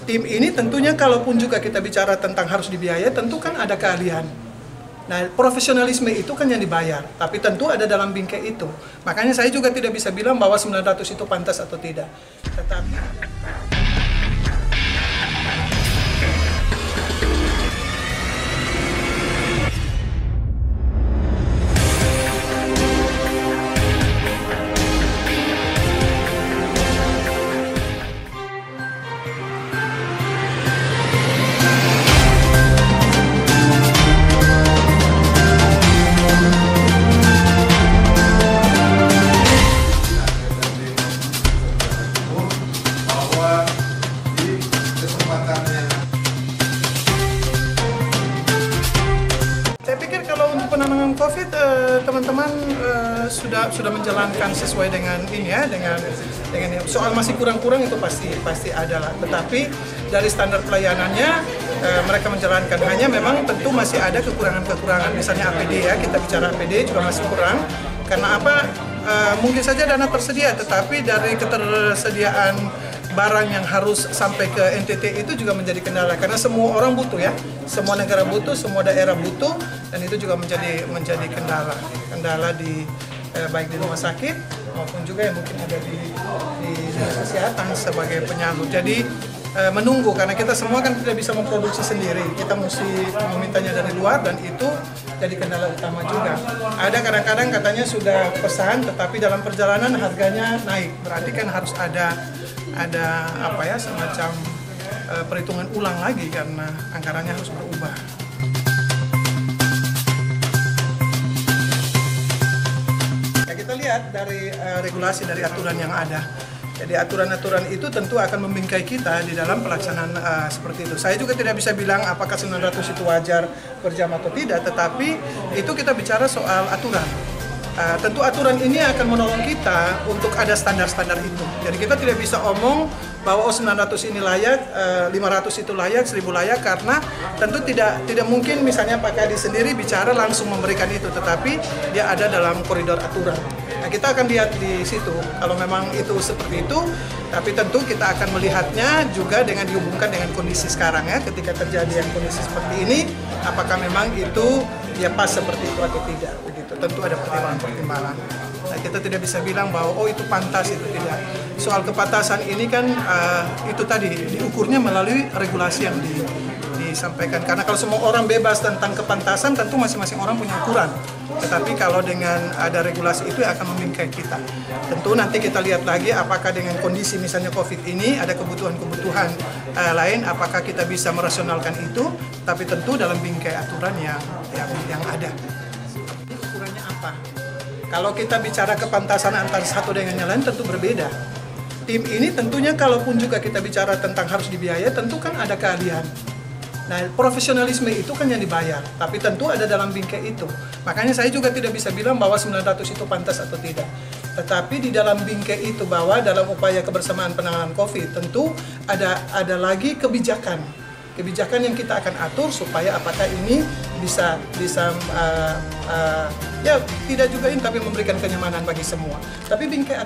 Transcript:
Tim ini tentunya kalaupun juga kita bicara tentang harus dibiayai, tentu kan ada keahlian. Nah, profesionalisme itu kan yang dibayar, tapi tentu ada dalam bingkai itu. Makanya saya juga tidak bisa bilang bahwa 900 itu pantas atau tidak. Tetapi penanganan COVID, teman-teman sudah menjalankan sesuai dengan ini ya, dengan soal masih kurang-kurang itu pasti ada lah. Tetapi dari standar pelayanannya mereka menjalankan, hanya memang tentu masih ada kekurangan-kekurangan. Misalnya APD ya, kita bicara APD juga masih kurang. Karena apa? Mungkin saja dana tersedia, tetapi dari ketersediaan barang yang harus sampai ke NTT itu juga menjadi kendala, karena semua orang butuh ya, semua negara butuh, semua daerah butuh, dan itu juga menjadi kendala di baik di rumah sakit maupun juga yang mungkin ada di dinas kesehatan sebagai penyalur. Jadi menunggu, karena kita semua kan tidak bisa memproduksi sendiri, kita mesti memintanya dari luar, dan itu jadi kendala utama juga. Ada kadang-kadang katanya sudah pesan, tetapi dalam perjalanan harganya naik, berarti kan harus ada apa ya, semacam perhitungan ulang lagi karena anggarannya harus berubah. Ya, kita lihat dari regulasi, dari aturan yang ada. Jadi aturan-aturan itu tentu akan membingkai kita di dalam pelaksanaan seperti itu. Saya juga tidak bisa bilang apakah 900 itu wajar per jam atau tidak, tetapi itu kita bicara soal aturan. Tentu aturan ini akan menolong kita untuk ada standar-standar itu. Jadi kita tidak bisa omong bahwa 900 ini layak, 500 itu layak, 1000 layak, karena tentu tidak mungkin misalnya Pak Kadis sendiri bicara langsung memberikan itu, tetapi dia ada dalam koridor aturan. Nah, kita akan lihat di situ kalau memang itu seperti itu, tapi tentu kita akan melihatnya juga dengan dihubungkan dengan kondisi sekarang ya, ketika terjadi yang kondisi seperti ini, apakah memang itu ya pas seperti itu atau tidak, begitu. Tentu ada pertimbangan-pertimbangan. Nah, kita tidak bisa bilang bahwa oh itu pantas, itu tidak. Soal kepantasan ini kan itu tadi diukurnya melalui regulasi yang disampaikan. Karena kalau semua orang bebas tentang kepantasan, tentu masing-masing orang punya ukuran. Tetapi kalau dengan ada regulasi itu akan membingkai kita. Tentu nanti kita lihat lagi apakah dengan kondisi misalnya COVID ini ada kebutuhan-kebutuhan lain, apakah kita bisa merasionalkan itu, tapi tentu dalam bingkai aturan yang ada. Ukurannya apa? Kalau kita bicara kepantasan antara satu dengan yang lain tentu berbeda. Tim ini tentunya kalaupun juga kita bicara tentang harus dibiayai, tentu kan ada keahlian. Nah, profesionalisme itu kan yang dibayar, tapi tentu ada dalam bingkai itu. Makanya saya juga tidak bisa bilang bahwa 900 itu pantas atau tidak. Tetapi di dalam bingkai itu, bahwa dalam upaya kebersamaan penanganan COVID, tentu ada lagi kebijakan yang kita akan atur supaya apakah ini bisa ya tidak juga ini, tapi memberikan kenyamanan bagi semua. Tapi bingkai